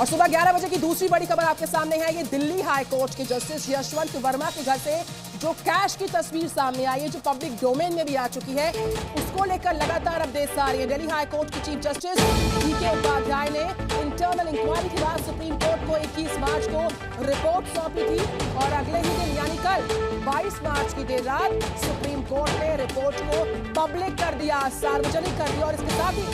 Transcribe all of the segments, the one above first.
और सुबह 11 बजे की दूसरी बड़ी खबर आपके सामने है। ये दिल्ली हाई कोर्ट के जस्टिस यशवंत वर्मा के घर से जो कैश की तस्वीर सामने आई है, जो पब्लिक डोमेन में भी आ चुकी है, उसको लेकर लगातार अपडेट्स आ रही है। दिल्ली हाई कोर्ट के चीफ जस्टिस DK उपाध्याय ने इंटरनल इंक्वायरी के बाद सुप्रीम कोर्ट को 21 मार्च को रिपोर्ट सौंपी थी और अगले ही दिन यानी कल 22 मार्च की देर रात सुप्रीम कोर्ट ने रिपोर्ट को पब्लिक कर दिया, सार्वजनिक कर दिया और इसके साथ ही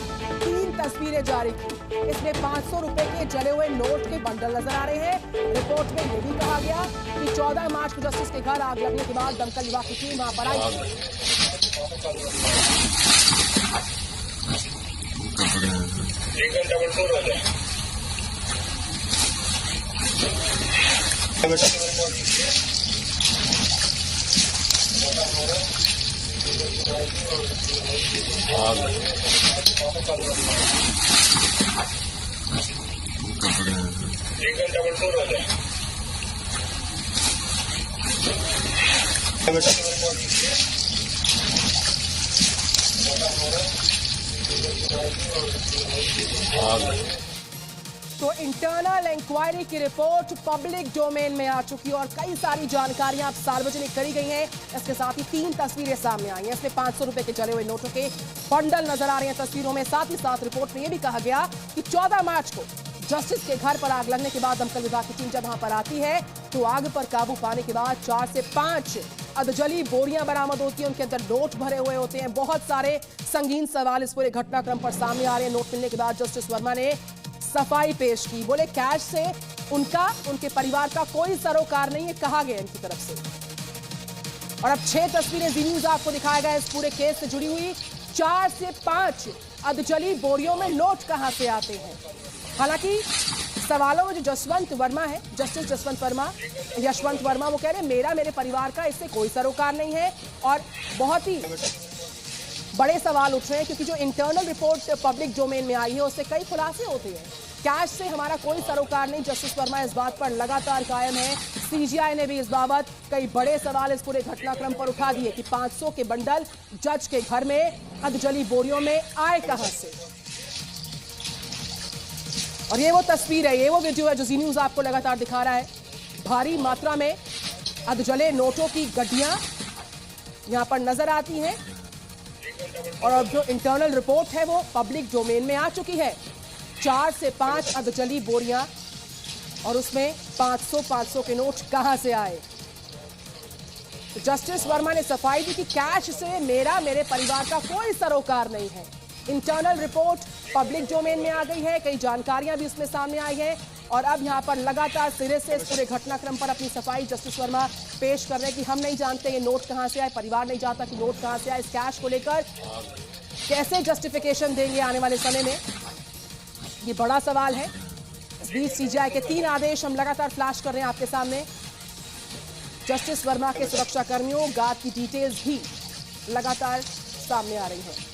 3 तस्वीरें जारी की। इसमें 500 रुपए के जले हुए नोट के बंडल नजर आ रहे हैं। रिपोर्ट में यह भी कहा गया कि 14 मार्च को जस्टिस के घर आग लगने के बाद दमकल विभाग की टीम वहां पर आई। तो इंटरनल इंक्वायरी की रिपोर्ट पब्लिक डोमेन में आ चुकी है और कई सारी जानकारियां सार्वजनिक करी गई हैं। इसके साथ ही 3 तस्वीरें सामने आई हैं। इसमें 500 रुपए के जले हुए नोटों के बंडल नजर आ रहे हैं तस्वीरों में। साथ ही साथ रिपोर्ट में यह भी कहा गया कि 14 मार्च को जस्टिस के घर पर आग लगने के बाद दमकल विभाग की टीम जब वहां पर आती है तो आग पर काबू पाने के बाद 4 से 5 अधजली बोरियां बरामद होती हैं। उनके अंदर नोट भरे हुए होते हैं। बहुत सारे संगीन सवाल इस पूरे घटनाक्रम पर सामने आ रहे हैं। नोट मिलने के बाद जस्टिस वर्मा ने सफाई पेश की। बोले कैश से उनके परिवार का कोई सरोकार नहीं है, कहा गया इनकी तरफ से। और अब 6 तस्वीरें जी न्यूज आपको दिखाया गया इस पूरे केस से जुड़ी हुई। 4 से 5 अधजली बोरियों में नोट कहां से आते हैं। हालांकि सवालों में जो जसवंत वर्मा है, जस्टिस यशवंत वर्मा, वो कह रहे हैं मेरे परिवार का इससे कोई सरोकार नहीं है। और बहुत ही बड़े सवाल उठ रहे हैं क्योंकि जो इंटरनल रिपोर्ट पब्लिक डोमेन में आई है उससे कई खुलासे होते हैं। कैश से हमारा कोई सरोकार नहीं, जस्टिस वर्मा इस बात पर लगातार कायम है। CGI ने भी इस बाबत कई बड़े सवाल इस पूरे घटनाक्रम पर उठा दिए कि 500 के बंडल जज के घर में अधजली बोरियों में आए कहां से। और ये वो तस्वीर है, ये वो वीडियो है जो जी न्यूज आपको लगातार दिखा रहा है। भारी मात्रा में अधजले नोटों की गड्डियां यहां पर नजर आती हैं और अब जो इंटरनल रिपोर्ट है वो पब्लिक डोमेन में आ चुकी है। 4 से 5 अधजली बोरियां और उसमें 500 के नोट कहां से आए। तो जस्टिस वर्मा ने सफाई दी कि कैश से मेरे परिवार का कोई सरोकार नहीं है। इंटरनल रिपोर्ट पब्लिक डोमेन में आ गई है, कई जानकारियां भी उसमें सामने आई हैं और अब यहां पर लगातार सिरे से इस पूरे घटनाक्रम पर अपनी सफाई जस्टिस वर्मा पेश कर रहे हैं कि हम नहीं जानते ये नोट कहां से आए, परिवार नहीं जानता कि नोट कहां से आए। इस कैश को लेकर कैसे जस्टिफिकेशन देंगे आने वाले समय में, ये बड़ा सवाल है। इस बीच CGI के 3 आदेश हम लगातार फ्लैश कर रहे हैं आपके सामने। जस्टिस वर्मा के सुरक्षा कर्मियों, गार्ड की डिटेल्स भी लगातार सामने आ रही है।